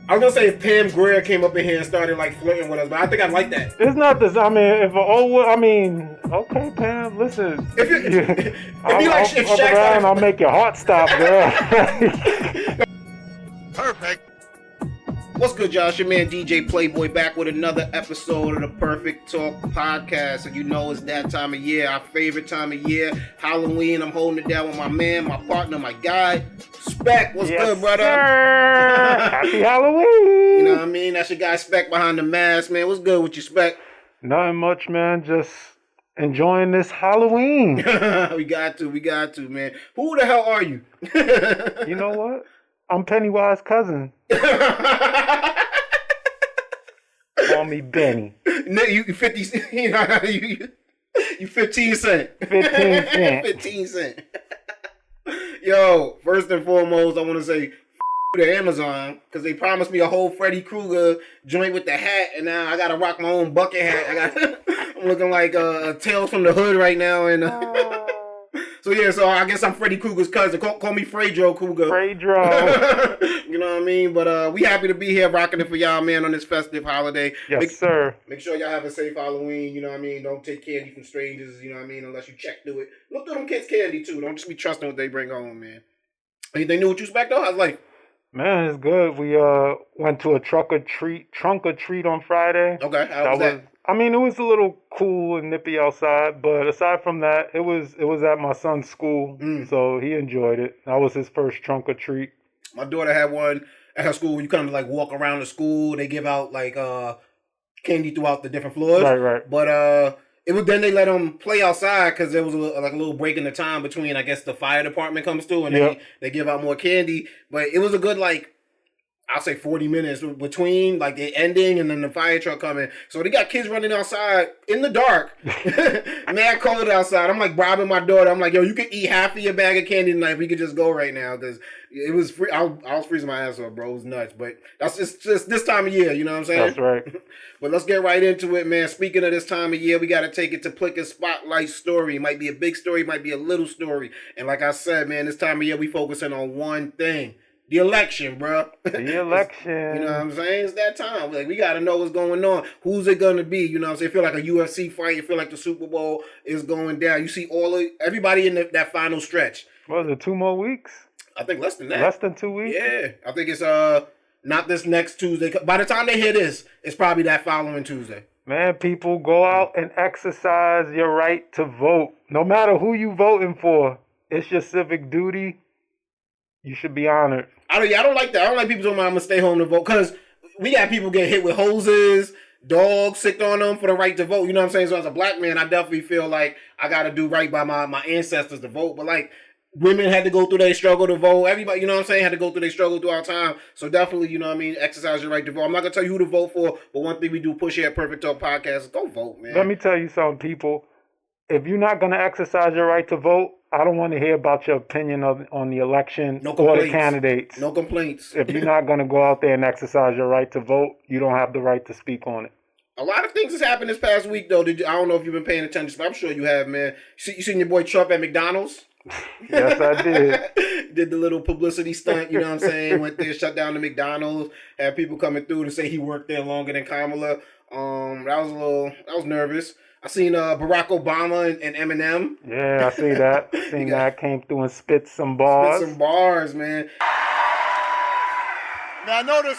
I was gonna say if Pam Grier came up in here and started like flirting with us, but I think I'd like that. It's not this. I mean, if an old, I mean, okay, Pam, listen. If you, if you like, if I'll Shaq around, started, I'll make your heart stop, girl. Perfect. What's good, y'all? It's your man DJ Playboy back with another episode of the Perfect Talk podcast. And you know it's that time of year, our favorite time of year, Halloween. I'm holding it down with my man, my partner, my guy, Spec. What's good, brother? Sir. Happy Halloween. You know what I mean? That's your guy Spec behind the mask, man. What's good with you, Spec? Nothing much, man. Just enjoying this Halloween. we got to, man. Who the hell are you? You know what? I'm Pennywise's cousin. Call me Benny. No, you 50. You 15 cent. 15 cent. 15 cent. Yo, first and foremost, I want to say to Amazon because they promised me a whole Freddy Krueger joint with the hat, and now I gotta rock my own bucket hat. I'm looking like Tales from the Hood right now, and so yeah, so I guess I'm Freddy Krueger's cousin. Call me Freydro Krueger. Freydro. You know what I mean? But we happy to be here rocking it for y'all, man, on this festive holiday. Yes, sir. Make sure y'all have a safe Halloween. You know what I mean? Don't take candy from strangers. You know what I mean? Unless you check through it. Look through them kids' candy too. Don't just be trusting what they bring home, man. Anything new with you, Spec, though? How's life? Man, it's good. We went to a trunk or treat on Friday. Okay, how was that? I mean, it was a little cool and nippy outside, but aside from that, it was at my son's school, so he enjoyed it. That was his first trunk or treat. My daughter had one at her school. You kind of like walk around the school. They give out like candy throughout the different floors. Right. But it was then they let them play outside because there was a little break in the time between, I guess, the fire department comes through and they give out more candy. But it was a good I'll say 40 minutes between like the ending and then the fire truck coming. So they got kids running outside in the dark. Mad cold outside. I'm like bribing my daughter. I'm like, yo, you could eat half of your bag of candy tonight. We could just go right now because it was free. I was freezing my ass off, bro. It was nuts. But that's just this time of year. You know what I'm saying? That's right. But let's get right into it, man. Speaking of this time of year, we got to take it to Plicker's Spotlight Story. It might be a big story, it might be a little story. And like I said, man, this time of year, we focusing on one thing. The election, bro. The election. You know what I'm saying? It's that time. Like, we got to know what's going on. Who's it going to be? You know what I'm saying? It feel like a UFC fight. It feel like the Super Bowl is going down. You see everybody in that final stretch. What was it, 2 more weeks? I think less than that. Less than 2 weeks? Yeah. I think it's not this next Tuesday. By the time they hear this, it's probably that following Tuesday. Man, people, go out and exercise your right to vote. No matter who you voting for, it's your civic duty. You should be honored. I don't like that. I don't like people talking about I'm going to stay home to vote because we got people get hit with hoses, dogs sick on them for the right to vote. You know what I'm saying? So as a black man, I definitely feel like I got to do right by my ancestors to vote. But like women had to go through their struggle to vote. Everybody, you know what I'm saying, had to go through their struggle through our time. So definitely, you know what I mean, exercise your right to vote. I'm not going to tell you who to vote for, but one thing we do push here at Perfect Talk Podcast is go vote, man. Let me tell you something, people. If you're not going to exercise your right to vote, I don't want to hear about your opinion on the election or the candidates. No complaints. If you're not going to go out there and exercise your right to vote, you don't have the right to speak on it. A lot of things has happened this past week, though. I don't know if you've been paying attention, but I'm sure you have, man. You seen your boy Trump at McDonald's? Yes, I did. Did the little publicity stunt, you know what I'm saying? Went there, shut down the McDonald's, had people coming through to say he worked there longer than Kamala. I was nervous. I seen Barack Obama and Eminem. Yeah, I see that. That came through and spit some bars. Spit some bars, man. Now notice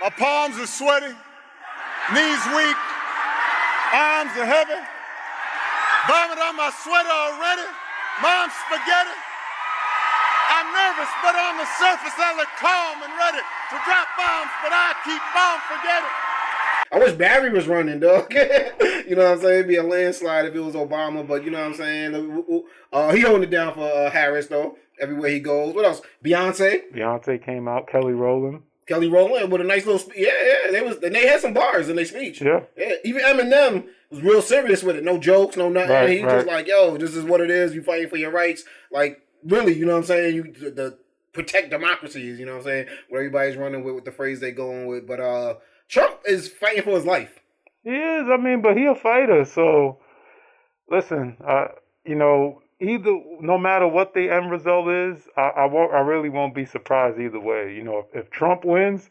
my palms are sweaty, knees weak, arms are heavy, vomit on my sweater already, mom's spaghetti. I'm nervous, but on the surface I look calm and ready to drop bombs, but I keep on forgetting. I wish Barry was running, dog. You know what I'm saying? It'd be a landslide if it was Obama, but you know what I'm saying? He holding it down for Harris, though, everywhere he goes. What else? Beyonce came out. Kelly Rowland with a nice little speech. Yeah. They had some bars in their speech. Yeah. Even Eminem was real serious with it. No jokes, no nothing. Right, He's just like, yo, this is what it is. You fighting for your rights. Like, really, you know what I'm saying? The protect democracies, you know what I'm saying? Where everybody's running with the phrase they going with. But Trump is fighting for his life. He is. I mean, but he a fighter. So, listen, no matter what the end result is, I really won't be surprised either way. You know, if Trump wins,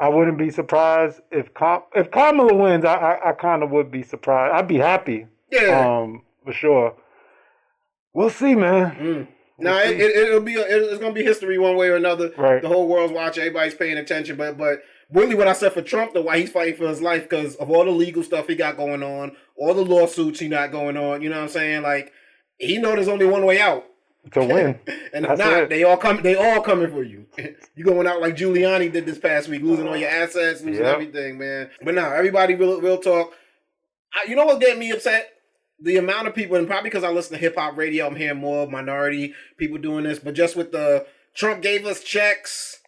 I wouldn't be surprised if Kamala wins. I kind of would be surprised. I'd be happy. Yeah. For sure. We'll see, man. No, it's gonna be history one way or another. Right. The whole world's watching. Everybody's paying attention. But really, what I said for Trump, though, why he's fighting for his life, because of all the legal stuff he got going on, all the lawsuits he got going on. You know what I'm saying? Like, he know there's only one way out. To win. And if not, they all coming for you. You going out like Giuliani did this past week, losing all your assets, losing everything, man. But no, everybody real talk. You know what get me upset? The amount of people, and probably because I listen to hip hop radio, I'm hearing more minority people doing this. But just with the Trump gave us checks,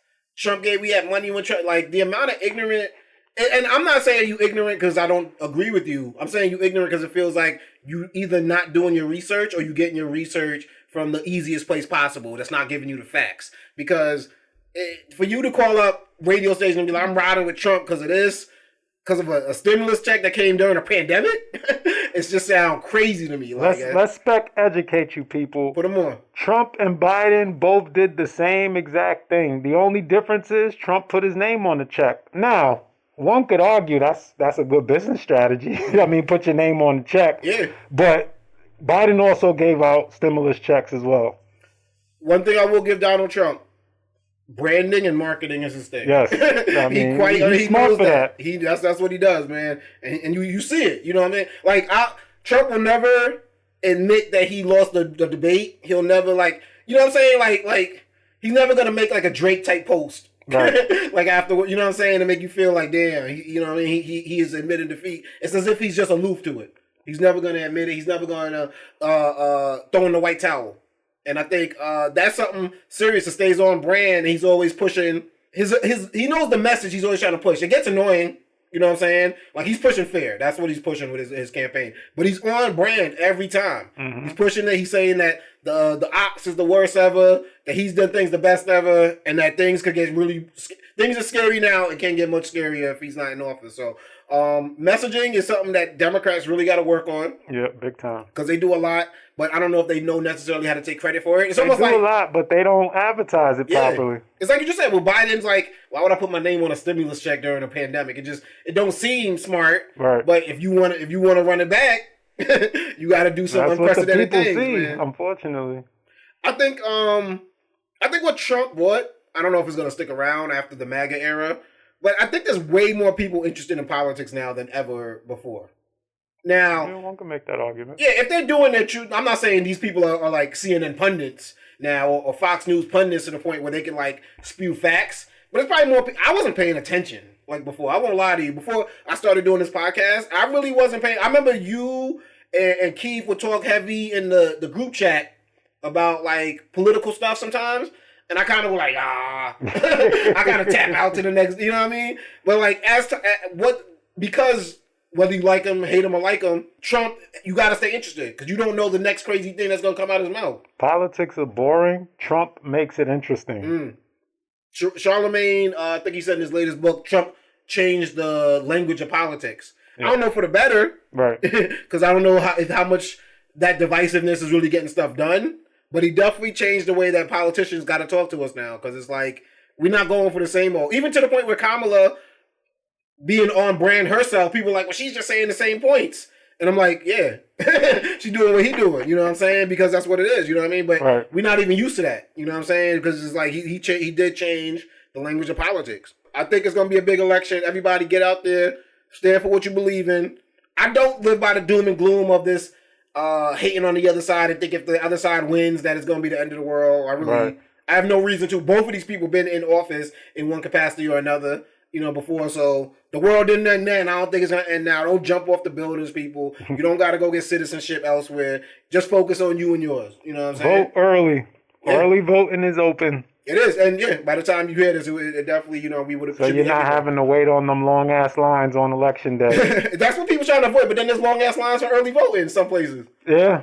we had money when Trump, like the amount of ignorant. And I'm not saying you ignorant because I don't agree with you. I'm saying you ignorant because it feels like you either not doing your research or you getting your research from the easiest place possible that's not giving you the facts. Because for you to call up radio station and be like, I'm riding with Trump because of this, because of a stimulus check that came during a pandemic, it's just sound crazy to me. Let's spec educate you people. Put them on. Trump and Biden both did the same exact thing. The only difference is Trump put his name on the check. Now, one could argue that's a good business strategy. I mean, put your name on the check. Yeah. But Biden also gave out stimulus checks as well. One thing I will give Donald Trump, branding and marketing is his thing. Yes. I mean, he's smart for that. That's what he does, man. And you see it. You know what I mean? Like, Trump will never admit that he lost the debate. He'll never, you know what I'm saying? Like he's never going to make, like, a Drake-type post. Right. Like, after, you know what I'm saying? To make you feel like, damn, you know what I mean? He is admitting defeat. It's as if he's just aloof to it. He's never going to admit it. He's never going to throw in the white towel. And I think that's something serious that stays on brand. He's always pushing he knows the message he's always trying to push. It gets annoying, you know what I'm saying? Like, he's pushing fair. That's what he's pushing with his campaign. But he's on brand every time. Mm-hmm. He's pushing it. He's saying that the ops is the worst ever, that he's done things the best ever, and that things could get things are scary now and can't get much scarier if he's not in office. So messaging is something that Democrats really got to work on. Yeah, big time. Because they do a lot, but I don't know if they know necessarily how to take credit for it. It's they almost do like a lot, but they don't advertise it properly. It's like you just said. Well, Biden's like, why would I put my name on a stimulus check during a pandemic? It don't seem smart. Right. But if you want to run it back, you got to do some unprecedented things. Man. Unfortunately, I think what Trump I don't know if it's going to stick around after the MAGA era. But I think there's way more people interested in politics now than ever before. Now, one can make that argument. Yeah, if they're doing their truth, I'm not saying these people are like CNN pundits now or Fox News pundits to the point where they can like spew facts. But it's probably more. I wasn't paying attention like before. I won't lie to you. Before I started doing this podcast, I really wasn't paying. I remember you and Keith would talk heavy in the group chat about like political stuff sometimes. And I kind of was like, I kind of tap out to the next, you know what I mean? But like, because whether you like him, hate him, or like him, Trump, you got to stay interested because you don't know the next crazy thing that's going to come out of his mouth. Politics are boring. Trump makes it interesting. Charlemagne, I think he said in his latest book, Trump changed the language of politics. Yeah. I don't know for the better. Right. Because I don't know how much that divisiveness is really getting stuff done. But he definitely changed the way that politicians got to talk to us now. Because it's like, we're not going for the same old. Even to the point where Kamala being on brand herself, people are like, well, she's just saying the same points. And I'm like, yeah, she's doing what he doing. You know what I'm saying? Because that's what it is. You know what I mean? But we're not even used to that. You know what I'm saying? Because it's like he did change the language of politics. I think it's going to be a big election. Everybody get out there, stand for what you believe in. I don't live by the doom and gloom of this hating on the other side and think if the other side wins that it's going to be the end of the world. I have no reason to. Both of these people been in office in one capacity or another, before. So the world didn't end then. I don't think it's going to end now. Don't jump off the buildings, people. You don't got to go get citizenship elsewhere. Just focus on you and yours. You know what I'm saying? Vote early. Yeah. Early voting is open. It is, and yeah, by the time you hear this, it definitely, we would have. So you're not having to wait on them long ass lines on election day. That's what people trying to avoid, but then there's long ass lines for early voting in some places. Yeah.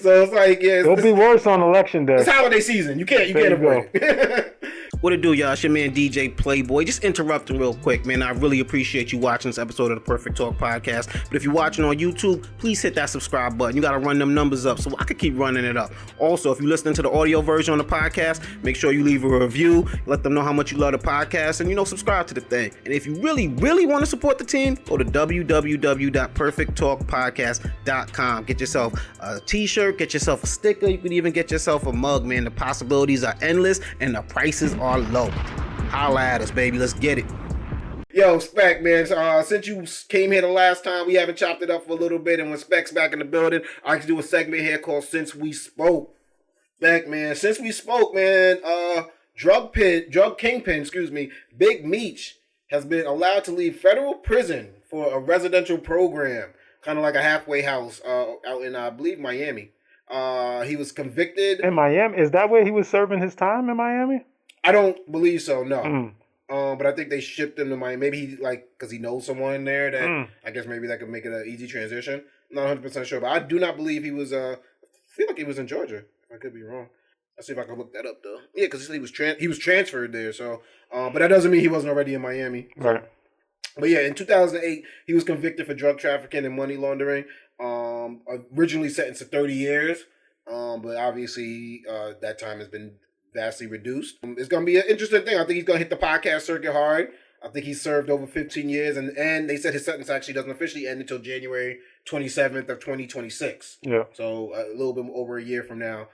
So it's like, yeah, it'll be worse on election day. It's holiday season. You can't avoid it. What it do, y'all? It's your man DJ Playboy. Just interrupting real quick, man. I really appreciate you watching this episode of the Perfect Talk Podcast. But if you're watching on YouTube, please hit that subscribe button. You got to run them numbers up so I can keep running it up. Also, if you're listening to the audio version on the podcast, make sure you leave a review. Let them know how much you love the podcast and, subscribe to the thing. And if you really, really want to support the team, go to www.perfecttalkpodcast.com. Get yourself a t-shirt, get yourself a sticker. You can even get yourself a mug, man. The possibilities are endless and the prices are low. Holla at us, baby. Let's get it. Yo, Spec, man. Since you came here the last time, we haven't chopped it up for a little bit. And when Spec's back in the building, I like to do a segment here called Since We Spoke. Spec, man. Since we spoke, man, drug kingpin, Big Meech has been allowed to leave federal prison for a residential program, kind of like a halfway house out in, I believe, Miami. He was convicted. In Miami? Is that where he was serving his time in Miami? I don't believe so, no. But I think they shipped him to Miami. Maybe he, because he knows someone there that I guess maybe that could make it an easy transition. I'm not 100% sure, but I do not believe he was, I feel like he was in Georgia. I could be wrong. I'll see if I can look that up, though. Yeah, because he was transferred there, so, but that doesn't mean he wasn't already in Miami. Right. But yeah, in 2008, he was convicted for drug trafficking and money laundering. Originally sentenced to 30 years, but obviously that time has been vastly reduced. It's going to be an interesting thing. I think he's going to hit the podcast circuit hard. I think he served over 15 years, and they said his sentence actually doesn't officially end until January 27th of 2026. Yeah. So a little bit over a year from now.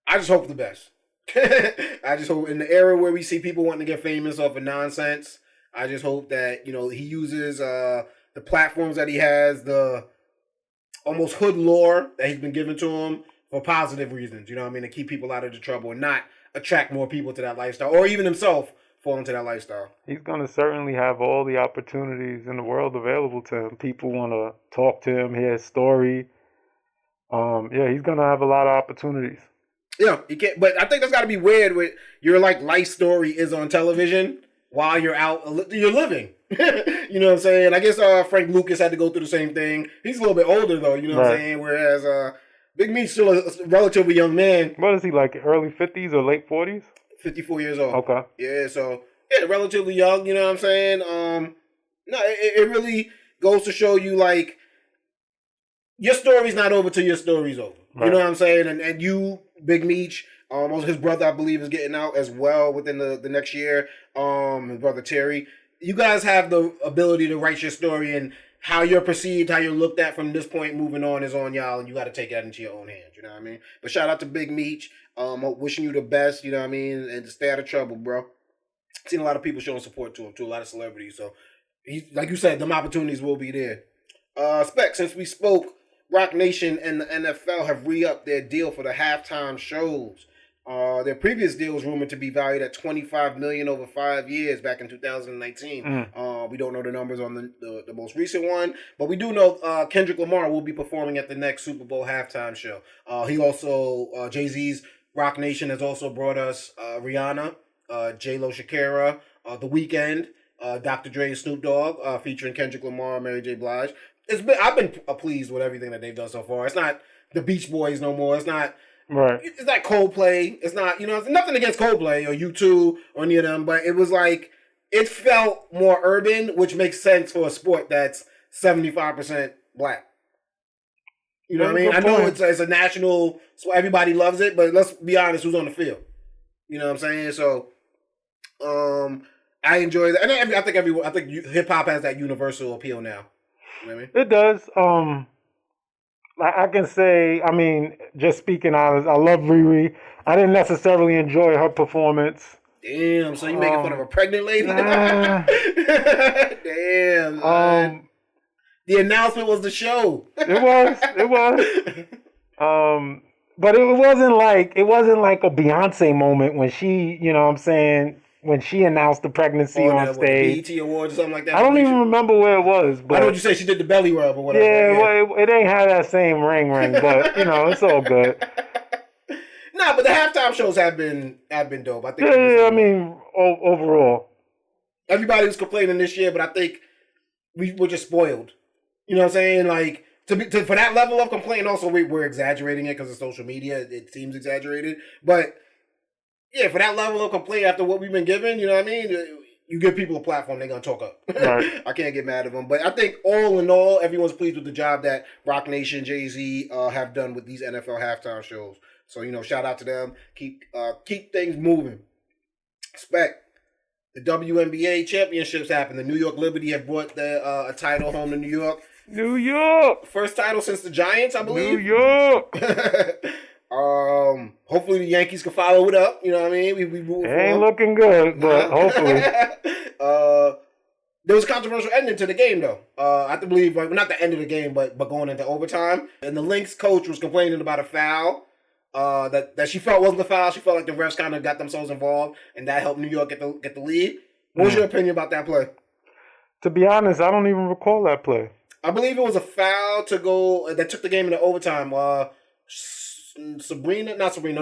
I just hope the best. I just hope in the era where we see people wanting to get famous off of nonsense, I just hope that, he uses the platforms that he has, the almost hood lore that he's been given to him for positive reasons, to keep people out of the trouble and not attract more people to that lifestyle, or even himself fall into that lifestyle. He's going to certainly have all the opportunities in the world available to him. People want to talk to him, hear his story. He's going to have a lot of opportunities. Yeah, you can't. But I think that's got to be weird with your life story is on television while you're out, you're living. You know what I'm saying? I guess Frank Lucas had to go through the same thing. He's a little bit older though. You know what I'm saying? Whereas Big Meech's still a relatively young man. What is he, early 50s or late 40s? 54 years old. Okay. Yeah, so relatively young. You know what I'm saying? No, it really goes to show you your story's not over till your story's over. Right. You know what I'm saying? And you, Big Meech, his brother, I believe, is getting out as well within the next year. His brother Terry. You guys have the ability to write your story, and how you're perceived, how you're looked at from this point moving on is on y'all, and you got to take that into your own hands. You know what I mean? But shout out to Big Meech. Wishing you the best. You know what I mean? And to stay out of trouble, bro. Seen a lot of people showing support to him, to a lot of celebrities. So, like you said, them opportunities will be there. Spec, since we spoke, Rock Nation and the NFL have re-upped their deal for the halftime shows. Their previous deal was rumored to be valued at $25 million over 5 years back in 2019. We don't know the numbers on the most recent one, but we do know Kendrick Lamar will be performing at the next Super Bowl halftime show. He also, Jay-Z's Rock Nation has also brought us Rihanna, J-Lo Shakira, The Weeknd, Dr. Dre and Snoop Dogg, featuring Kendrick Lamar, Mary J. Blige. I've been pleased with everything that they've done so far. It's not the Beach Boys no more. It's not It's not Coldplay. It's not, it's nothing against Coldplay or U2 or any of them, but it was it felt more urban, which makes sense for a sport that's 75% black. You know what I mean? I know it's a national, so everybody loves it, but let's be honest, who's on the field? You know what I'm saying? So, I enjoy that, and I think hip hop has that universal appeal now. You know what I mean? It does. I can say, just speaking honest, I love Riri. I didn't necessarily enjoy her performance. Damn, so you making fun of a pregnant lady? Nah. Damn. The announcement was the show. It was. But it wasn't like a Beyonce moment when she, when she announced the pregnancy on stage. BET Awards or something like that. I don't even remember where it was. But I know what you say. She did the belly rub or whatever. Yeah, well, it ain't had that same ring, but it's all good. Nah, but the halftime shows have been dope. I think. Overall, everybody was complaining this year, but I think we were just spoiled. You know what I'm saying? For that level of complaint, also we're exaggerating it because of social media. It seems exaggerated, but Yeah, for that level of complaint after what we've been given, you know what I mean? You give people a platform, they're going to talk up. Right. I can't get mad at them. But I think all in all, everyone's pleased with the job that Rock Nation, Jay-Z have done with these NFL halftime shows. So, shout out to them. Keep things moving. Expect the WNBA championships happen. The New York Liberty have brought a title home to New York. New York! First title since the Giants, I believe. New York! Hopefully the Yankees can follow it up. You know what I mean? We it ain't looking good, but hopefully. There was a controversial ending to the game, though. I have to believe, not the end of the game, but going into overtime. And the Lynx coach was complaining about a foul that she felt wasn't a foul. She felt like the refs kind of got themselves involved, and that helped New York get the lead. What was your opinion about that play? To be honest, I don't even recall that play. I believe it was a foul that took the game into overtime.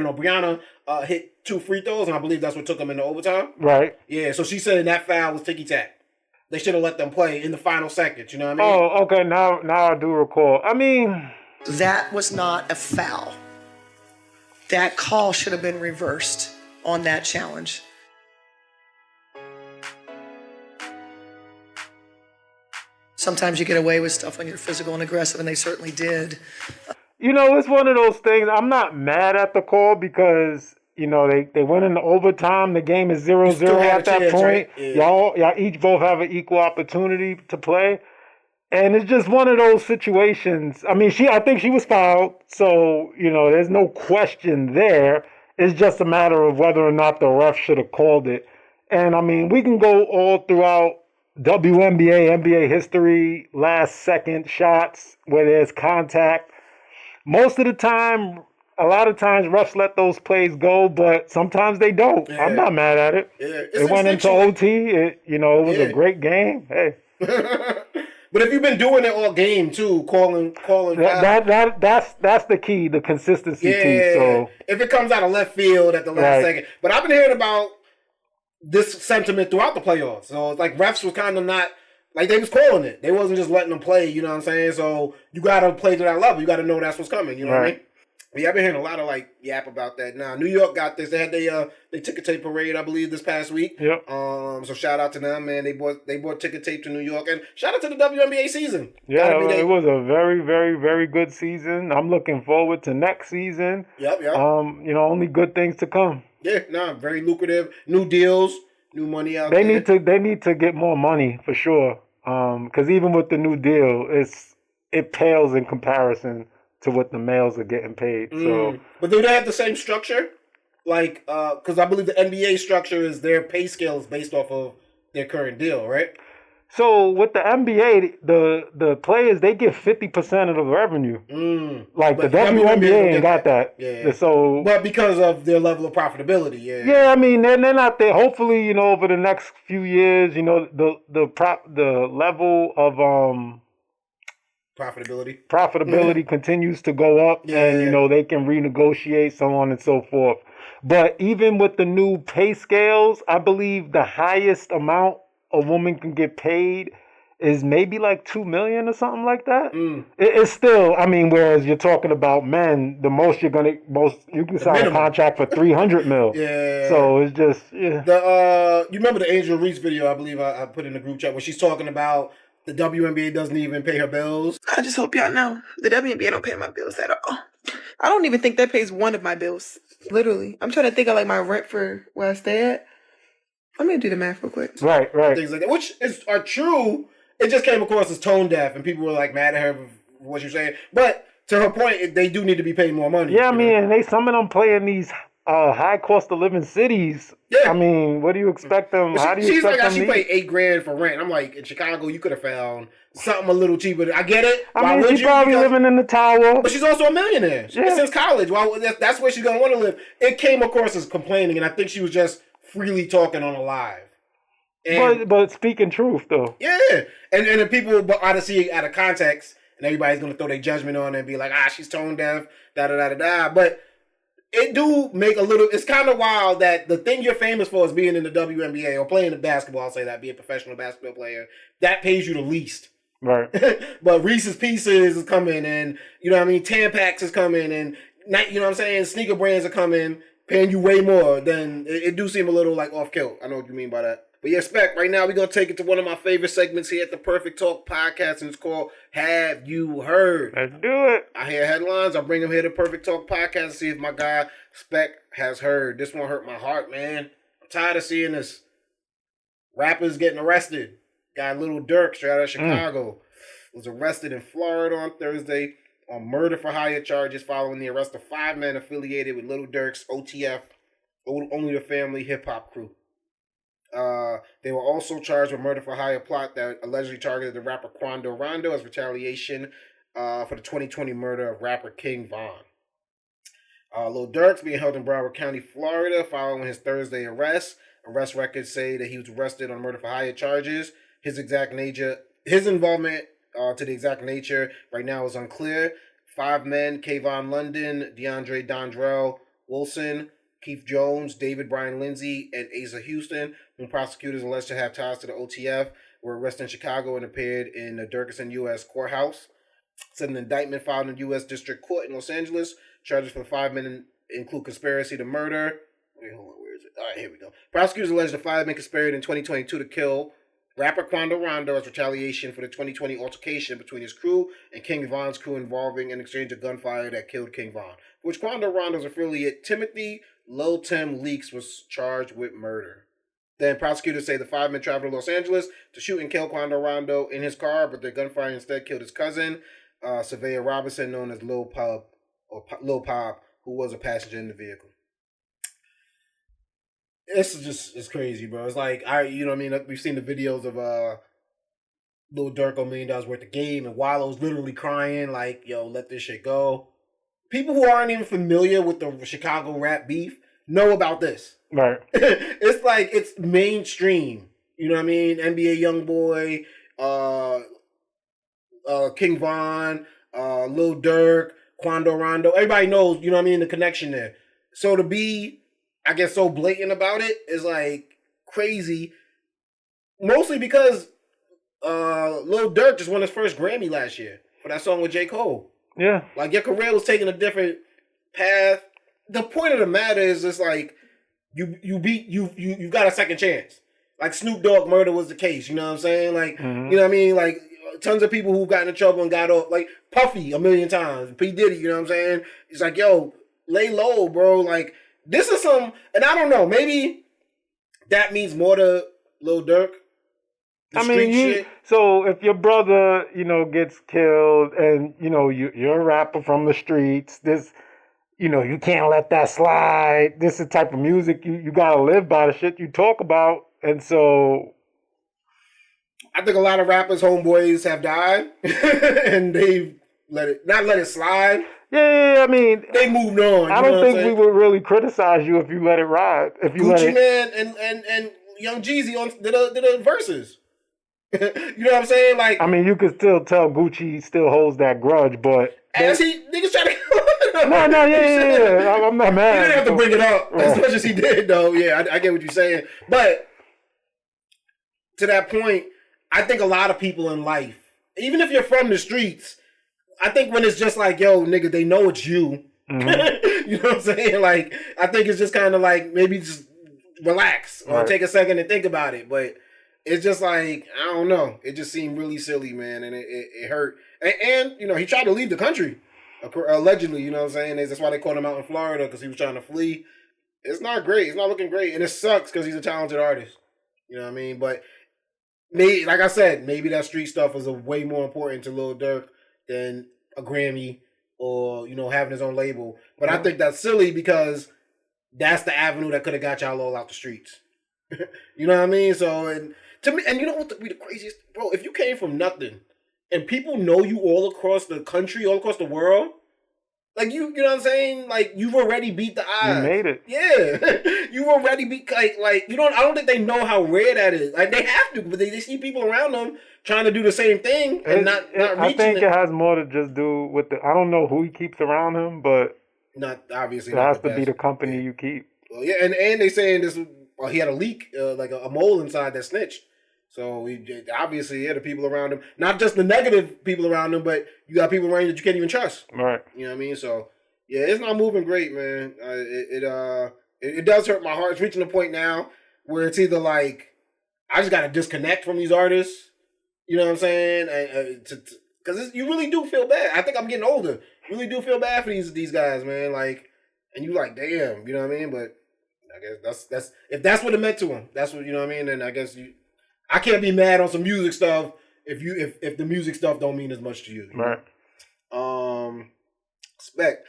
Brianna hit 2 free throws, and I believe that's what took them into overtime. Right. Yeah, so she said that foul was ticky-tack. They should have let them play in the final seconds, you know what I mean? Oh, okay, now I do recall. I mean... That was not a foul. That call should have been reversed on that challenge. Sometimes you get away with stuff when you're physical and aggressive, and they certainly did. It's one of those things. I'm not mad at the call because, they went into overtime. The game is 0-0 at that point. Right? Yeah. Y'all each both have an equal opportunity to play. And it's just one of those situations. I mean, I think she was fouled. So, there's no question there. It's just a matter of whether or not the ref should have called it. And, I mean, we can go all throughout WNBA, NBA history, last second shots where there's contact. Most of the time, a lot of times refs let those plays go, but sometimes they don't. Yeah. I'm not mad at it. Yeah. It went into OT. It was a great game. Hey. But if you've been doing it all game too, calling that's the key, the consistency piece. So if it comes out of left field at the last second. But I've been hearing about this sentiment throughout the playoffs. So it's like refs was kind of not like they was calling it. They wasn't just letting them play, you know what I'm saying? So you gotta play to that level. You gotta know that's what's coming, you know what I mean? Yeah, I've been hearing a lot of yap about that. Now New York got this. They had they ticket tape parade, I believe, this past week. Yep. So shout out to them, man. They bought ticket tape to New York, and shout out to the WNBA season. Yeah, it was a very, very, very good season. I'm looking forward to next season. Yep. Only good things to come. Yeah, very lucrative. New deals, new money out there. They need to get more money for sure. Because even with the new deal, it pales in comparison to what the males are getting paid. So, but do they have the same structure? Because I believe the NBA structure is their pay scale is based off of their current deal, right? So with the NBA, the players, they get 50% of the revenue. But the WNBA ain't got that. Yeah. So, but because of their level of profitability, yeah. Yeah, I mean they're not there. Hopefully, over the next few years, the level of profitability continues to go up, and they can renegotiate, so on and so forth. But even with the new pay scales, I believe the highest amount a woman can get paid is maybe like $2 million or something like that. It's still, I mean, whereas you're talking about men, the most you can sign a contract for $300 million. Yeah. So it's just you remember the Angel Reese video? I believe I put in the group chat where she's talking about the WNBA doesn't even pay her bills. I just hope y'all know the WNBA don't pay my bills at all. I don't even think that pays one of my bills. Literally, I'm trying to think of my rent for where I stay at. Let me do the math real quick. Right. Things like that, which are true. It just came across as tone deaf, and people were mad at her for what you're saying. But to her point, they do need to be paid more money. Yeah, I mean, some of them play in these high cost of living cities. Yeah. I mean, what do you expect them? How do you expect them? She paid $8,000 for rent. I'm like, in Chicago, you could have found something a little cheaper. I get it. I mean, she's probably living in the tower. But she's also a millionaire. Since college. Well, that's where she's gonna want to live. It came across as complaining, and I think she was just freely talking on a live. But speaking truth though. Yeah. And then people ought to see it out of context, and everybody's gonna throw their judgment on it and be like, she's tone deaf, da. But it do make it's kind of wild that the thing you're famous for is being in the WNBA or playing the basketball, I'll say that, be a professional basketball player, that pays you the least. Right. But Reese's Pieces is coming, and Tampax is coming, and you know what I'm saying, sneaker brands are coming, paying you way more, then it do seem a little like off kilt. I know what you mean by that. But yeah, Spec, right now we're going to take it to one of my favorite segments here at the Perfect Talk Podcast, and it's called Have You Heard? Let's do it. I hear headlines. I'll bring him here to Perfect Talk Podcast and see if my guy Spec has heard. This one hurt my heart, man. I'm tired of seeing this. Rappers getting arrested. Guy Lil Durk, straight out of Chicago, was arrested in Florida on Thursday on murder for hire charges following the arrest of 5 men affiliated with Lil Durk's OTF, Only the Family hip-hop crew. They were also charged with murder for hire plot that allegedly targeted the rapper Quando Rondo as retaliation for the 2020 murder of rapper King Von. Lil Durk's being held in Broward County, Florida, following his Thursday arrest. Arrest records say that he was arrested on murder for hire charges. His involvement to the exact nature right now is unclear. 5 men: Kayvon London, DeAndre Dondrell Wilson, Keith Jones, David Brian Lindsay, and Asa Houston, whom prosecutors alleged to have ties to the OTF, were arrested in Chicago and appeared in the Dirksen U.S. courthouse. Said an indictment filed in the U.S. District Court in Los Angeles. Charges for the 5 men include conspiracy to murder. Wait, hold on, where is it? All right, here we go. Prosecutors alleged the 5 men conspired in 2022 to kill rapper Quando Rondo as retaliation for the 2020 altercation between his crew and King Von's crew involving an exchange of gunfire that killed King Von, which Quando Rondo's affiliate Timothy Lil Tim Leaks was charged with murder. Then prosecutors say the 5 men traveled to Los Angeles to shoot and kill Quando Rondo in his car, but their gunfire instead killed his cousin, Surveyor Robinson, known as Lil Pop, who was a passenger in the vehicle. It's crazy, bro. It's like, you know what I mean? We've seen the videos of Lil Durk on $1 million worth of game, and Wallo's literally crying, like, yo, let this shit go. People who aren't even familiar with the Chicago rap beef know about this. Right. It's like, it's mainstream. You know what I mean? NBA Youngboy, King Von, Lil Durk, Quando Rondo. Everybody knows, you know what I mean, the connection there. So to be, I guess, so blatant about it is like crazy. Mostly because Lil Durk just won his first Grammy last year for that song with J. Cole. Yeah. Like, your career was taking a different path. The point of the matter is, it's like you got a second chance. Like Snoop Dogg murder was the case, you know what I'm saying? Like, you know what I mean? Like, tons of people who got in trouble and got off, like Puffy 1,000,000 times, P. Diddy, you know what I'm saying? It's like, yo, lay low, bro. Like, this is some, and I don't know, maybe that means more to Lil Durk. I mean, so if your brother, gets killed and, you're a rapper from the streets, this, you can't let that slide. This is the type of music you got to live by, the shit you talk about. And so I think a lot of rappers, homeboys, have died and they've not let it slide. Yeah, I mean, they moved on. I don't think we would really criticize you if you let it ride. If you Gucci Man and Young Jeezy did a verses. You know what I'm saying? Like, I mean, you could still tell Gucci still holds that grudge, but as niggas try to. yeah. I'm not mad. You didn't have to bring it up as much as he did, though. Yeah, I get what you're saying, but to that point, I think a lot of people in life, even if you're from the streets, I think when it's just like, yo, nigga, they know it's you. Mm-hmm. You know what I'm saying? Like, I think it's just kind of like, maybe just relax or take a second and think about it. But it's just like, I don't know. It just seemed really silly, man. And it hurt. And, he tried to leave the country, allegedly, you know what I'm saying? That's why they caught him out in Florida, because he was trying to flee. It's not great. It's not looking great. And it sucks because he's a talented artist. You know what I mean? But, like I said, maybe that street stuff is way more important to Lil Durk than a Grammy or, having his own label. But I think that's silly because that's the avenue that could have got y'all all out the streets. You know what I mean? So, and to me, and you know what would be the craziest? Bro, if you came from nothing and people know you all across the country, all across the world, like, you know what I'm saying? Like, you've already beat the odds. You made it. Yeah. You've already beat, I don't think they know how rare that is. Like, they have to, but they see people around them trying to do the same thing and not reaching I think it has more to just do with I don't know who he keeps around him, but not obviously. It has to be the company you keep. Well, yeah, and they saying this, he had a leak, like a mole inside that snitched. So obviously, the people around him, not just the negative people around him, but you got people around you that you can't even trust. Right. You know what I mean? So Yeah, it's not moving great, man. It does hurt my heart. It's reaching a point now where it's either like I just got to disconnect from these artists. You know what I'm saying? Because you really do feel bad. I think I'm getting older. You really do feel bad for these guys, man. Like, and you like, damn, you know what I mean? But I guess that's if that's what it meant to him. That's what you know what I mean. And I guess I can't be mad on some music stuff if the music stuff don't mean as much to you. Right. Spec.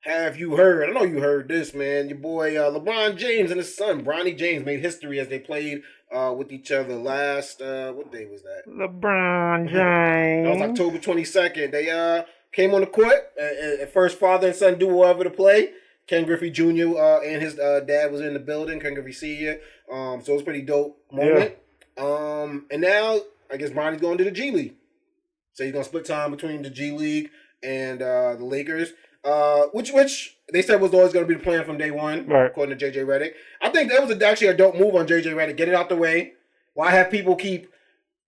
Have you heard? I know you heard this, man. Your boy LeBron James and his son Bronny James made history as they played with each other last. What day was that? LeBron James. That was October 22nd. They came on the court. At first, father and son duo ever to play. Ken Griffey Jr. And his dad was in the building. Ken Griffey Sr. So it was a pretty dope moment. Yeah. And now I guess Bronny's going to the G League. So he's gonna split time between the G League and the Lakers. Which they said was always going to be the plan from day one, right, according to JJ Redick. I think that was actually a dope move on JJ Redick. Get it out the way. Why have people keep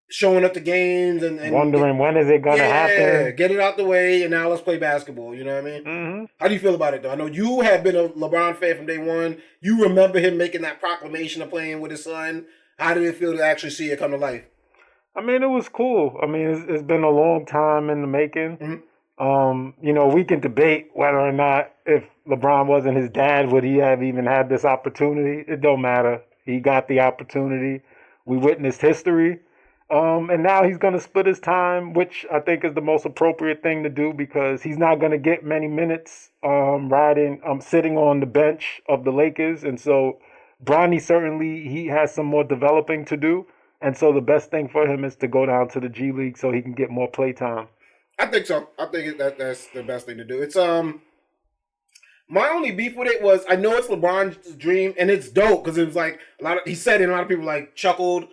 showing up to games and wondering when is it going to happen? Get it out the way, and now let's play basketball. You know what I mean? Mm-hmm. How do you feel about it, though? I know you have been a LeBron fan from day one. You remember him making that proclamation of playing with his son. How did it feel to actually see it come to life? I mean, it was cool. I mean, it's been a long time in the making. Mm-hmm. We can debate whether or not if LeBron wasn't his dad, would he have even had this opportunity? It don't matter. He got the opportunity. We witnessed history. And now he's going to split his time, which I think is the most appropriate thing to do because he's not going to get many minutes sitting on the bench of the Lakers. And so Bronny certainly, he has some more developing to do. And so the best thing for him is to go down to the G League so he can get more play time. I think so. I think that's the best thing to do. It's my only beef with it was I know it's LeBron's dream and it's dope because it was like he said it and a lot of people like chuckled.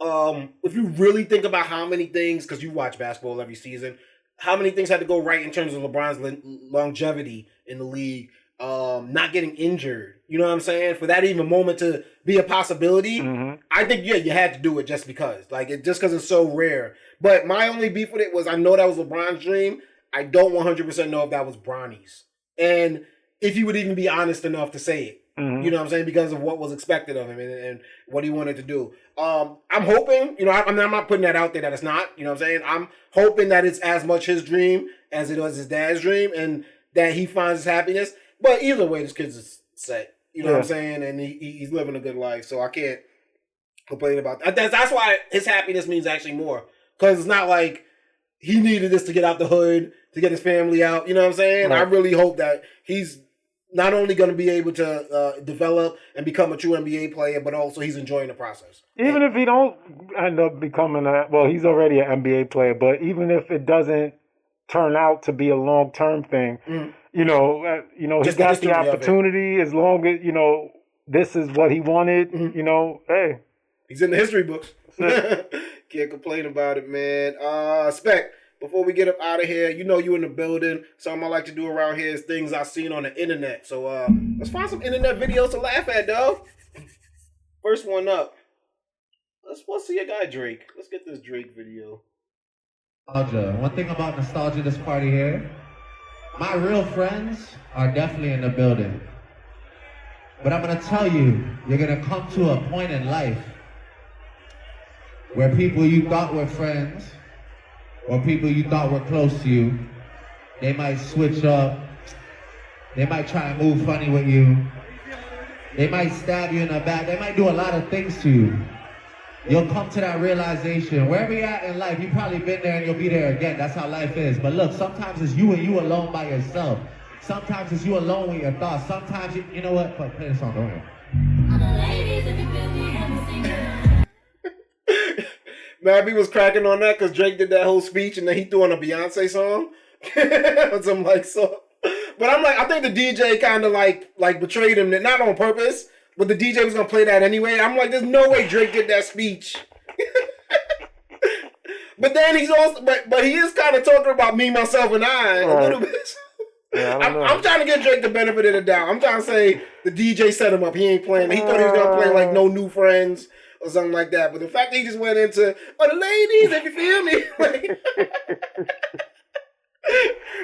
If you really think about how many things, because you watch basketball every season, how many things had to go right in terms of LeBron's longevity in the league, not getting injured. You know what I'm saying? For that even moment to be a possibility, mm-hmm. I think you had to do it just because, just because it's so rare. But my only beef with it was I know that was LeBron's dream. I don't 100% know if that was Bronny's. And if he would even be honest enough to say it. Mm-hmm. You know what I'm saying? Because of what was expected of him and what he wanted to do. I'm hoping, I'm not putting that out there that it's not. You know what I'm saying? I'm hoping that it's as much his dream as it was his dad's dream and that he finds his happiness. But either way, this kid's set. You know what I'm saying? And he's living a good life. So I can't complain about that. That's why his happiness means actually more. Because it's not like he needed this to get out the hood, to get his family out. You know what I'm saying? Right. I really hope that he's not only going to be able to develop and become a true NBA player, but also he's enjoying the process. Even if he don't end up becoming he's already an NBA player, but even if it doesn't turn out to be a long-term thing, he got the opportunity as long as, this is what he wanted, hey. He's in the history books. Can't complain about it, man. Spec, before we get up out of here, you in the building. Something I like to do around here is things I've seen on the internet. So let's find some internet videos to laugh at, dog. First one up. Let's see a guy Drake. Let's get this Drake video. Nostalgia. One thing about nostalgia this party here, my real friends are definitely in the building. But I'm going to tell you, you're going to come to a point in life where people you thought were friends or people you thought were close to you, they might switch up, they might try and move funny with you, they might stab you in the back, they might do a lot of things to you. You'll come to that realization, wherever you're at in life, you've probably been there and you'll be there again, that's how life is. But look, sometimes it's you and you alone by yourself. Sometimes it's you alone with your thoughts. Sometimes, you know what, play the song, don't worry. Mabby was cracking on that because Drake did that whole speech and then he threw on a Beyonce song. Or something like so. But I'm like, I think the DJ kind of like betrayed him, not on purpose, but the DJ was gonna play that anyway. I'm like, there's no way Drake did that speech. But then he's also, but he is kind of talking about me, myself, and I a little bit. Yeah, I'm trying to get Drake the benefit of the doubt. I'm trying to say the DJ set him up. He ain't playing. He thought he was gonna play like No New Friends or something like that. But the fact that he just went into, the ladies, if you feel me.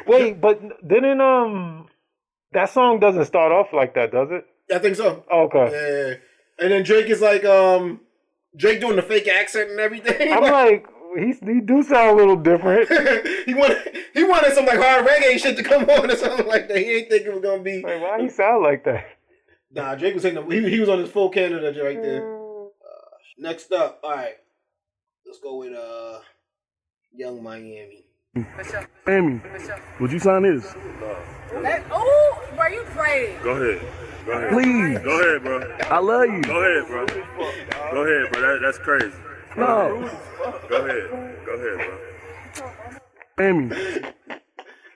Wait, but didn't That song doesn't start off like that, does it? I think so. Oh, okay. Yeah. And then Drake is like, Drake doing the fake accent and everything. I'm like, he do sound a little different. he wanted some like hard reggae shit to come on or something like that. He ain't think it was gonna be. Like, why he sound like that? Nah, Drake was saying he was on his full Canada right there. Next up, all right, let's go with Young Miami. Amy, would you sign this? Oh, bro, you crazy. Go ahead. Please. Go ahead, bro. I love you. Go ahead, bro. Go ahead, bro. That's crazy. No. Go ahead, bro. Amy.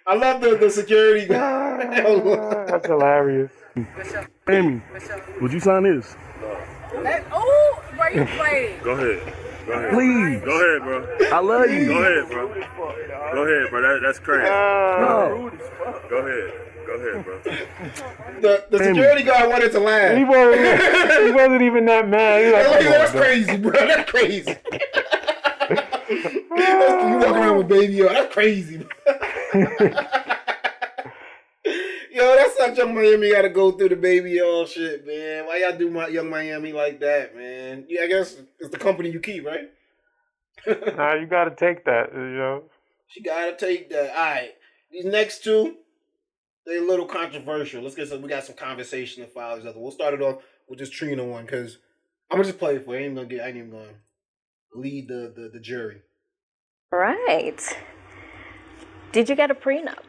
I love the security guy. That's hilarious. Amy, would you sign this? Oh, bro, you crazy. Go ahead. Please. Go ahead, bro. I love you. Go ahead, bro. That's crazy. No. Go ahead, bro. The security guard wanted to laugh. He wasn't even that mad. He like, That's crazy, bro. That's crazy. You walk around with baby oil. That's crazy. Yo, that's not Young Miami got to go through the baby oil shit, man. Why y'all do my Young Miami like that, man? Yeah, I guess it's the company you keep, right? Nah, you gotta take that, you know. She gotta take that. All right, these next two, they're a little controversial. Let's get some. We got some conversation to file. We'll start it off with this Trina one because I'm gonna just play it for you. I ain't even gonna lead the jury. Right. Did you get a prenup?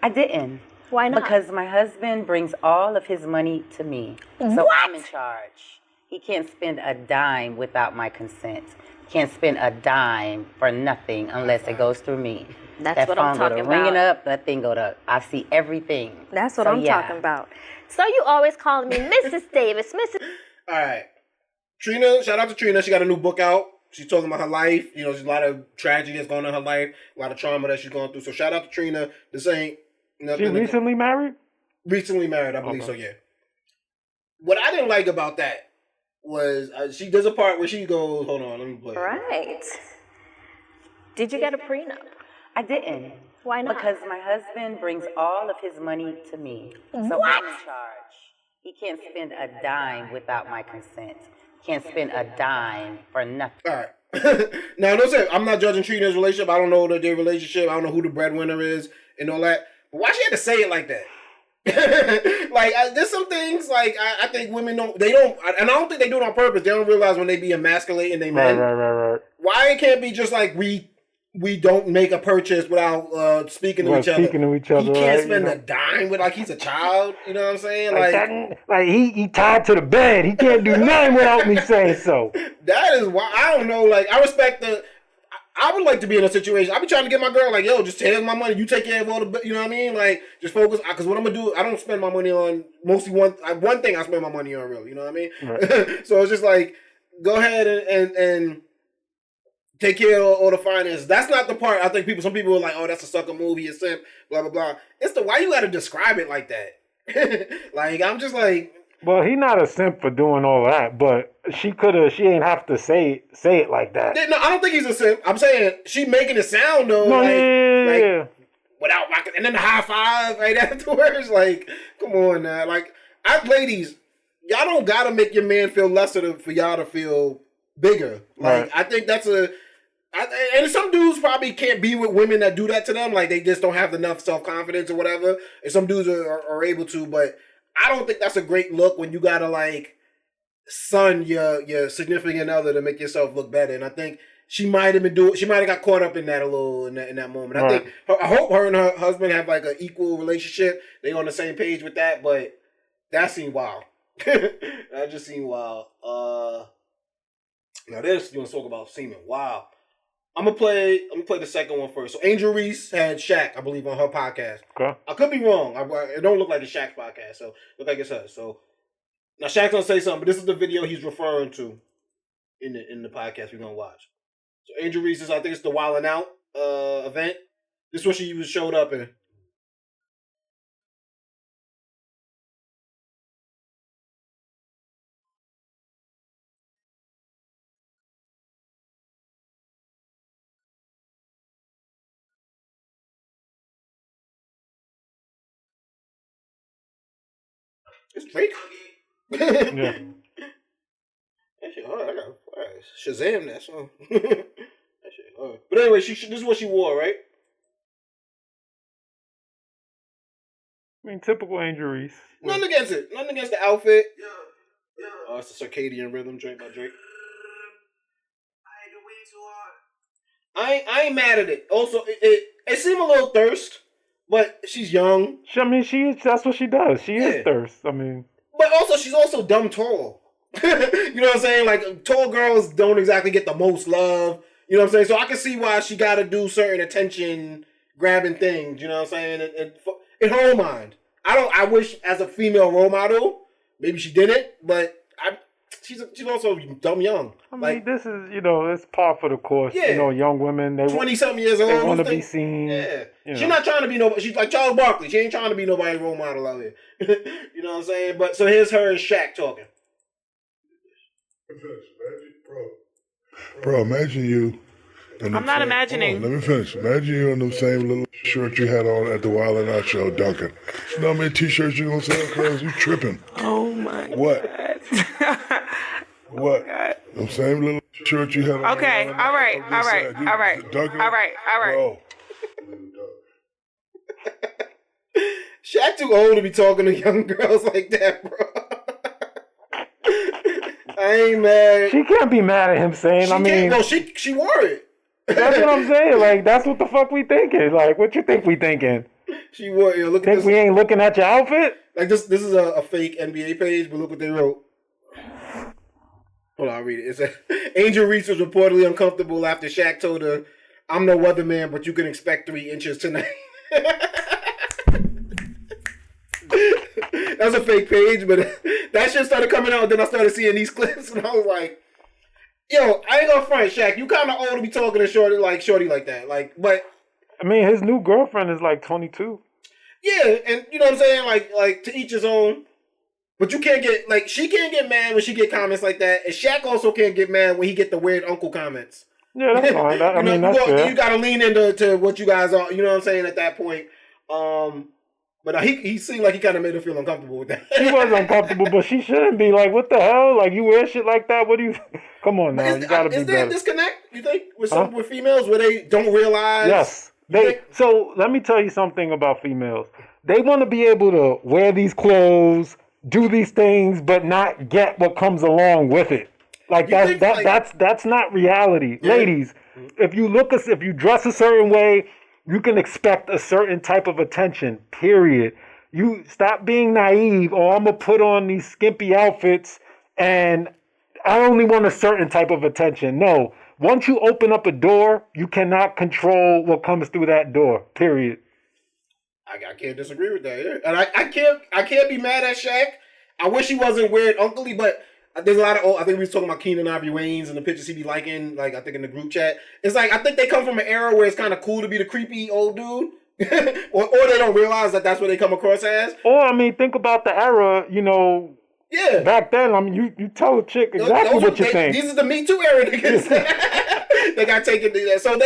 I didn't. Why not? Because my husband brings all of his money to me. So What? I'm in charge. He can't spend a dime without my consent. Can't spend a dime for nothing unless it goes through me. That's that what phone I'm talking go to ringing about. up, that thing go to, I see everything. That's what So, I'm yeah. talking about. So you always calling me Mrs. Davis, Mrs. All right, Trina. Shout out to Trina. She got a new book out. She's talking about her life. You know, there's a lot of tragedy that's going on in her life, a lot of trauma that she's going through. So shout out to Trina. This ain't nothing. She recently married? Recently married, I believe so, yeah. What I didn't like about that was she does a part where she goes, hold on, let me play. Right. Did you get a prenup? I didn't. Why not? Because my husband brings all of his money to me. So What? I'm in charge. He can't spend a dime without my consent. Can't spend a dime for nothing. All right. Now, don't say I'm not judging Trina's relationship. I don't know their relationship. I don't know who the breadwinner is and all that. But why she had to say it like that? Like, there's some things like I think women don't, and I don't think they do it on purpose. They don't realize when they be emasculating they men. Right. Why it can't be just like we don't make a purchase without speaking to each other. Speaking to each other, He can't right, spend you know? a dime with like he's a child. You know what I'm saying? Like he tied to the bed. He can't do nothing without me saying so. That is why I don't know. Like I respect I would like to be in a situation. I be trying to get my girl like, yo, just take my money. You take care of all the, you know what I mean? Like, just focus. Because what I'm gonna do, I don't spend my money on mostly one thing. I spend my money on, really. You know what I mean? Right. So it's just like, go ahead and take care of all the finances. That's not the part. I think some people are like, oh, that's a sucker movie, a simp, blah blah blah. It's the why you got to describe it like that. Like I'm just like. Well, he not a simp for doing all that, but she ain't have to say it like that. No, I don't think he's a simp. I'm saying she making it sound though. No, like, yeah. Without rocking, and then the high five right afterwards. Like, come on now. Like, ladies, y'all don't gotta make your man feel lesser for y'all to feel bigger. Like, right. I think that's and some dudes probably can't be with women that do that to them. Like, they just don't have enough self-confidence or whatever. And some dudes are able to, but I don't think that's a great look when you gotta like sun your significant other to make yourself look better. And I think she might have got caught up in that a little in that moment. Right. I hope her and her husband have like an equal relationship. They on the same page with that, but that seemed wild. That just seemed wild. Now this you want to talk about seeming wild. I'm gonna play the second one first. So Angel Reese had Shaq, I believe, on her podcast. Okay. I could be wrong. It don't look like it's Shaq's podcast, so look like it's her. So now Shaq's gonna say something, but this is the video he's referring to in the podcast we're gonna watch. So Angel Reese is, I think it's the Wildin' Out event. This is what she showed up in. It's Drake. Yeah. That shit hard. I got Shazam that song. That shit hard. But anyway, this is what she wore, right? I mean, typical Angel Reese. Nothing against it. Nothing against the outfit. Oh, it's the circadian rhythm joint by Drake. I ain't mad at it. Also, it seemed a little thirst, but she's young. I mean, that's what she does. She is thirst. I mean, but also she's also dumb tall. You know what I'm saying? Like tall girls don't exactly get the most love. You know what I'm saying? So I can see why she got to do certain attention grabbing things. You know what I'm saying? In her own mind, I wish as a female role model, maybe she did it, but she's also dumb young. I mean, this is it's par for the course. Yeah. Young women, they 20-something years old. They want to be seen. Yeah. She's not trying to be nobody. She's like Charles Barkley. She ain't trying to be nobody's role model out here. You know what I'm saying? But so here's her and Shaq talking. Bro, imagine you. I'm not imagining. Let me finish. Imagine you in the same little shirt you had on at the Wild 'N Out show, Duncan. You know how many t-shirts you gonna sell, cuz? You tripping. Oh my What? God. What? The same little shirt you had on. Okay, all right. Duncan. All right. Bro. Shaq too old to be talking to young girls like that, bro. I ain't mad. She can't be mad at him saying. No, she wore it. That's what I'm saying. Like, that's what the fuck we thinking. Like, what you think we thinking? She wore it. Look at this. We ain't looking at your outfit? Like, this is a fake NBA page, but look what they wrote. Hold on, I'll read it. It says, Angel Reese was reportedly uncomfortable after Shaq told her, "I'm no weatherman, but you can expect 3 inches tonight." That was a fake page, but that shit started coming out, and then I started seeing these clips, and I was like, yo, I ain't gonna front, Shaq. You kind of old to be talking to shorty like that. Like, but I mean, his new girlfriend is like 22. Yeah, and you know what I'm saying? Like to each his own. But you can't get, like, she can't get mad when she get comments like that, and Shaq also can't get mad when he get the weird uncle comments. Yeah, that's fine. I mean, that's fair. You gotta lean into what you guys are, you know what I'm saying, at that point. But he seemed like he kind of made her feel uncomfortable with that. She was uncomfortable, but she shouldn't be. Like, what the hell? Like, you wear shit like that? What do you... Come on now, you gotta be better. Is there a disconnect, you think, with females where they don't realize? Yes. So, let me tell you something about females. They want to be able to wear these clothes, do these things, but not get what comes along with it. Like, that's not reality. Yeah. Ladies, if you dress a certain way, you can expect a certain type of attention, period. You stop being naive, I'm going to put on these skimpy outfits and I only want a certain type of attention. No. Once you open up a door, you cannot control what comes through that door, period. I can't disagree with that. Yeah. And I can't be mad at Shaq. I wish he wasn't weird uncly, but there's a lot of I think we was talking about Keenan Ivory Wayans and the pictures he be liking, like I think in the group chat. It's like I think they come from an era where it's kind of cool to be the creepy old dude, or they don't realize that that's what they come across as. Or I mean, think about the era, Yeah. Back then, I mean, you tell a chick exactly what you think. These are the Me Too era niggas. They got taken to that, so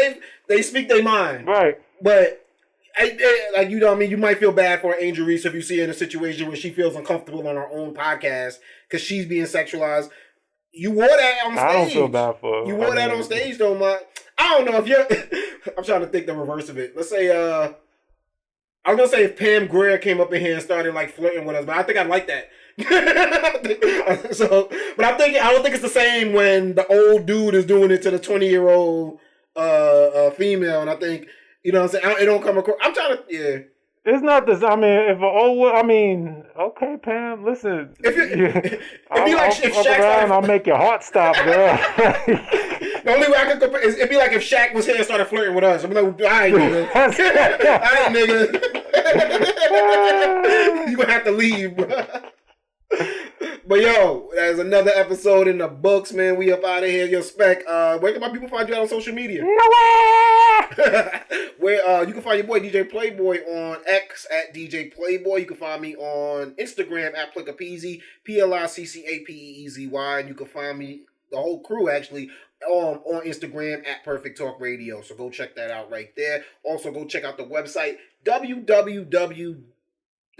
they speak their mind, right? But. Like, you know what I mean? You might feel bad for Angel Reese if you see her in a situation where she feels uncomfortable on her own podcast because she's being sexualized. You wore that on stage. I don't feel bad for her. You wore that on stage, though, man. I don't know if you're... I'm trying to think the reverse of it. Let's say, I was going to say if Pam Grier came up in here and started, like, flirting with us, but I think I'd like that. But I don't think it's the same when the old dude is doing it to the 20-year-old female, and I think... You know what I'm saying? It don't come across. I'm trying to, yeah. It's not this. I mean, okay, Pam, listen. It'd be like if Shaq I'll make your heart stop, girl. The only way I can compare is it'd be like if Shaq was here and started flirting with us. I'm like, all right, nigga. All right, nigga. You gonna have to leave, bro. But yo, there's another episode in the books, man. We up out of here. Yo, Spec, where can my people find you out on social media? Nowhere! Where you can find your boy DJ Playboy on X at DJ Playboy. You can find me on Instagram at Plickapeezy, PLICCAPEEZY. And you can find me, the whole crew actually, on Instagram at Perfect Talk Radio. So go check that out right there. Also go check out the website, www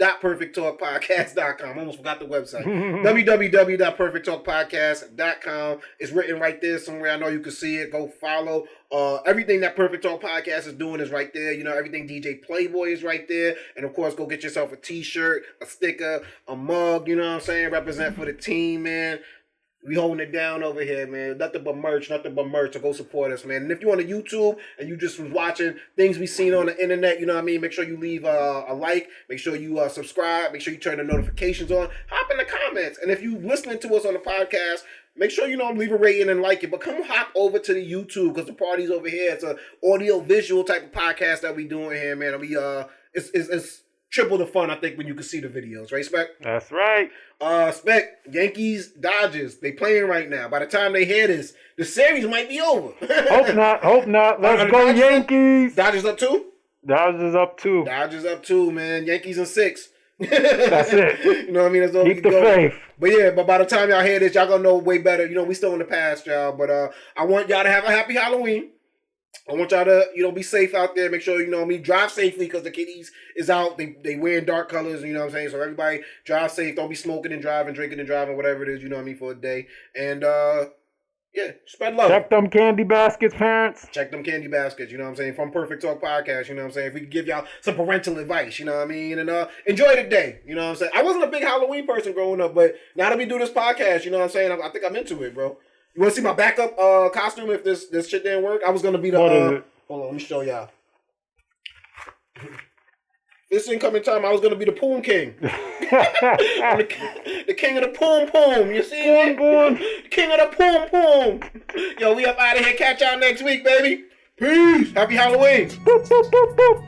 www.perfecttalkpodcast.com. Almost forgot the website. www.perfecttalkpodcast.com. It's written right there somewhere. I know you can see it. Go follow. Everything that Perfect Talk Podcast is doing is right there. You know, everything DJ Playboy is right there. And of course, go get yourself a t-shirt, a sticker, a mug, you know what I'm saying? Represent for the team, man. We holding it down over here, man. Nothing but merch. So go support us, man. And if you're on the YouTube and you just was watching things we seen on the internet, you know what I mean? Make sure you leave a like. Make sure you subscribe. Make sure you turn the notifications on. Hop in the comments. And if you listening to us on the podcast, make sure you leave a rating and like it. But come hop over to the YouTube because the party's over here. It's an audio visual type of podcast that we doing here, man. And we it's triple the fun, I think, when you can see the videos, right, Spec? That's right. Spec, Yankees, Dodgers, they playing right now. By the time they hear this, the series might be over. Hope not. Let's go Yankees. Dodgers up 2? Dodgers up 2. Dodgers up 2, man. Yankees in 6. That's it. You know what I mean? That's all Keep the faith. But by the time y'all hear this, y'all gonna know way better. You know, we still in the past, y'all. But I want y'all to have a happy Halloween. I want y'all to, be safe out there. Make sure, drive safely because the kiddies is out. They wearing dark colors, you know what I'm saying? So everybody drive safe. Don't be smoking and driving, drinking and driving, whatever it is, you know what I mean, for a day. And, spread love. Check them candy baskets, parents. Check them candy baskets, you know what I'm saying? From Perfect Talk Podcast, you know what I'm saying? If we could give y'all some parental advice, you know what I mean? And enjoy the day, you know what I'm saying? I wasn't a big Halloween person growing up, but now that we do this podcast, you know what I'm saying? I think I'm into it, bro. You want to see my backup costume if this shit didn't work? I was going to be the... What is it? Hold on, let me show y'all. This incoming time, I was going to be the Poom King. the king of the Poom Poom. You see me? The king of the Poom Poom. Yo, we up out of here. Catch y'all next week, baby. Peace. Happy Halloween. Boop, boop, boop, boop.